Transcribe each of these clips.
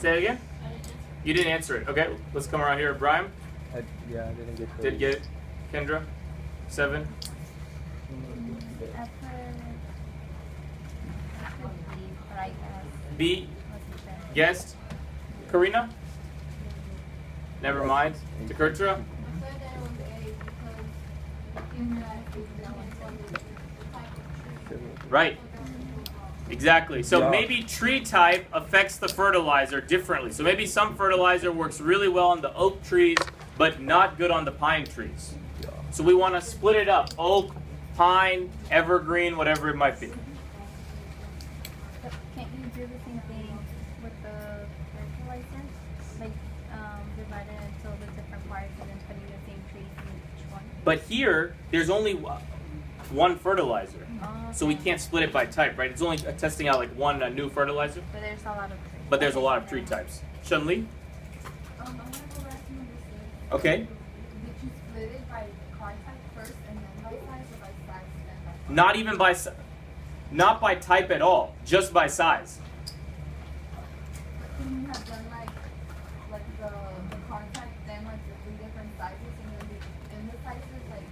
Say it again. You didn't answer it. Okay, let's come around here. Brian? I didn't get Did get it. Kendra? 7? B? Guessed? Karina? Never mind. Takurtra? Right. Exactly. So maybe tree type affects the fertilizer differently. So maybe some fertilizer works really well on the oak trees, but not good on the pine trees. So we want to split it up. Oak, pine, evergreen, whatever it might be. Can't you do the same thing with the fertilizer? Like divide it into the different parts and then putting the same trees in each one? But here, there's only one fertilizer. So we can't split it by type, right? It's only testing out like one new fertilizer. But there's a lot of trees. But there's a lot of tree types. Shunli? I'm gonna go back to number 6. Okay. Did you split it by car type first and then by size, or by size and then by car? Not even by, not by type at all, just by size. Couldn't you have done like the car type, then like the 3 different sizes, and then in the sizes, like you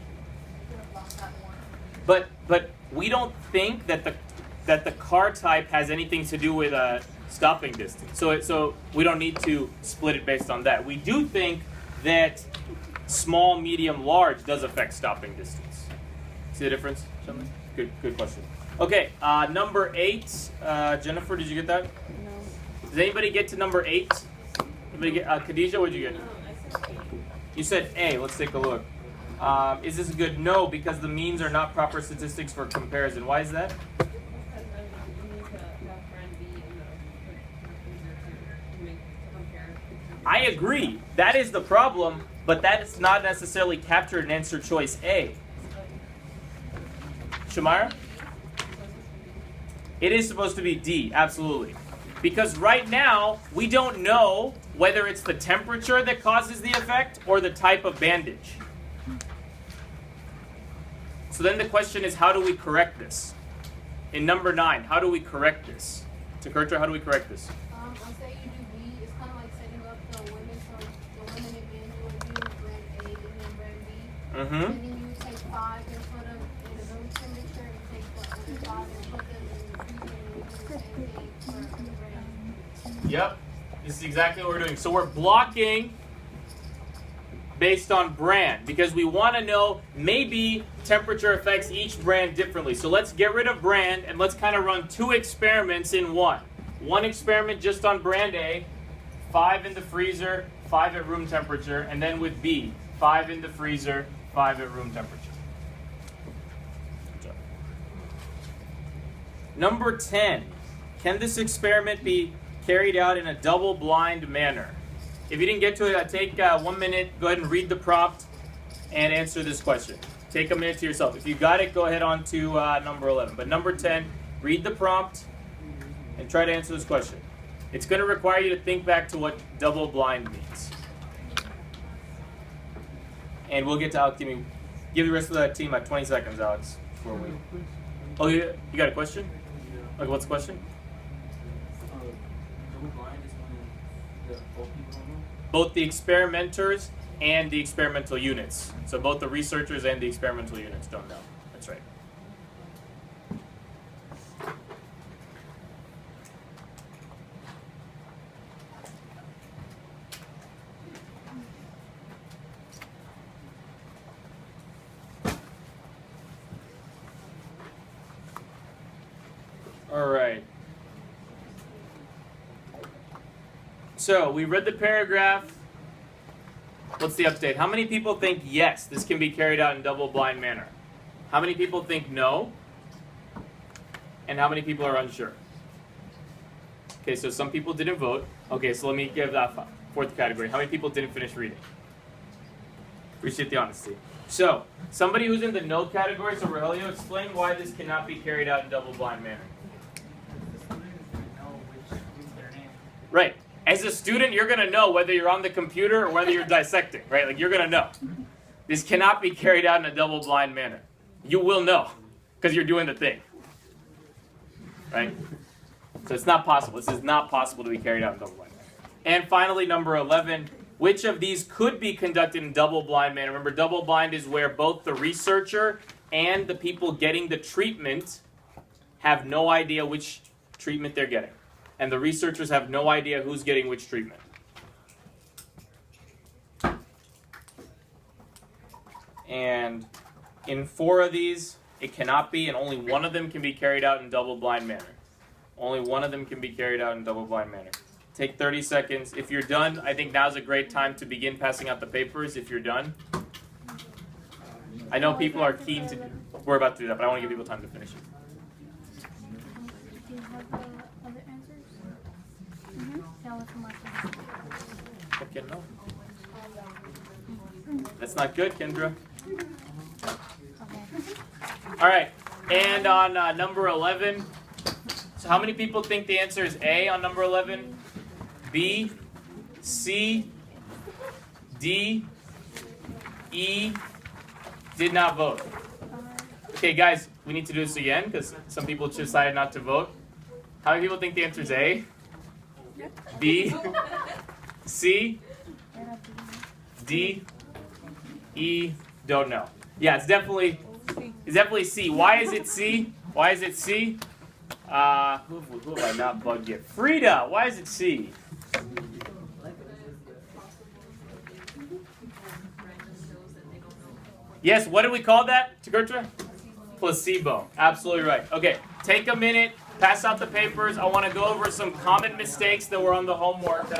could have lost that one? But we don't think that the car type has anything to do with stopping distance. So we don't need to split it based on that. We do think that small, medium, large does affect stopping distance. See the difference? Shunli? Good question. Okay, number 8. Jennifer, did you get that? No. Does anybody get to number 8? Anybody get? Khadijah, what did you get? You said A. Let's take a look. Is this a good? No, because the means are not proper statistics for comparison. Why is that? I agree. That is the problem, but that is not necessarily captured in answer choice A. Shamira? It is supposed to be D, absolutely. Because right now, we don't know whether it's the temperature that causes the effect or the type of bandage. So then the question is, how do we correct this? In number 9, how do we correct this? Takurtra, how do we correct this? I'll say you do B. It's kind of like setting up the women, so the women and men you would do brand A and then brand B. Mm-hmm. And then you would take 5 and put them in the room temperature, and take the other 5 and put them in the freezer, and you do the same thing for brand. Yep, this is exactly what we're doing. So we're blocking based on brand because we want to know maybe temperature affects each brand differently. So let's get rid of brand and let's kind of run 2 experiments in one. One experiment just on brand A, 5 in the freezer, 5 at room temperature, and then with B, 5 in the freezer, 5 at room temperature. Number 10, can this experiment be carried out in a double-blind manner? If you didn't get to it, take 1 minute, go ahead and read the prompt and answer this question. Take a minute to yourself. If you got it, go ahead on to number 11. But number 10, read the prompt and try to answer this question. It's going to require you to think back to what double-blind means. And we'll get to Alex. Give the rest of the team 20 seconds, Alex. Before we... Oh, you got a question? Okay, what's the question? Both the experimenters and the experimental units. So both the researchers and the experimental units don't know. That's right. All right. So we read the paragraph. What's the update? How many people think yes, this can be carried out in double-blind manner? How many people think no? And how many people are unsure? Okay, so some people didn't vote. Okay, so let me give that 4th category. How many people didn't finish reading? Appreciate the honesty. So, somebody who's in the no category, so Rogelio, explain why this cannot be carried out in double-blind manner. Right. As a student, you're going to know whether you're on the computer or whether you're dissecting, right? Like, you're going to know. This cannot be carried out in a double-blind manner. You will know, because you're doing the thing. Right? So it's not possible. This is not possible to be carried out in double-blind manner. And finally, number 11, which of these could be conducted in double-blind manner? Remember, double-blind is where both the researcher and the people getting the treatment have no idea which treatment they're getting. And the researchers have no idea who's getting which treatment. And in 4 of these, it cannot be, and only one of them can be carried out in double-blind manner. Only one of them can be carried out in double-blind manner. Take 30 seconds. If you're done, I think now's a great time to begin passing out the papers if you're done. I know people are keen to, we're about to do that, but I want to give people time to finish it. Do you have the other answers? Tell us more. Okay, no. That's not good, Kendra. Okay. All right, and on number 11, so how many people think the answer is A on number 11? B, C, D, E, did not vote. Okay, guys, we need to do this again because some people decided not to vote. How many people think the answer is A, B, C, D, E, don't know. Yeah, it's definitely C. Why is it C? Why is it C? Who have I not bugged yet? Frida, why is it C? Yes, what do we call that, Tagertra? Placebo. Absolutely right. Okay, take a minute, pass out the papers. I want to go over some common mistakes that were on the homework that I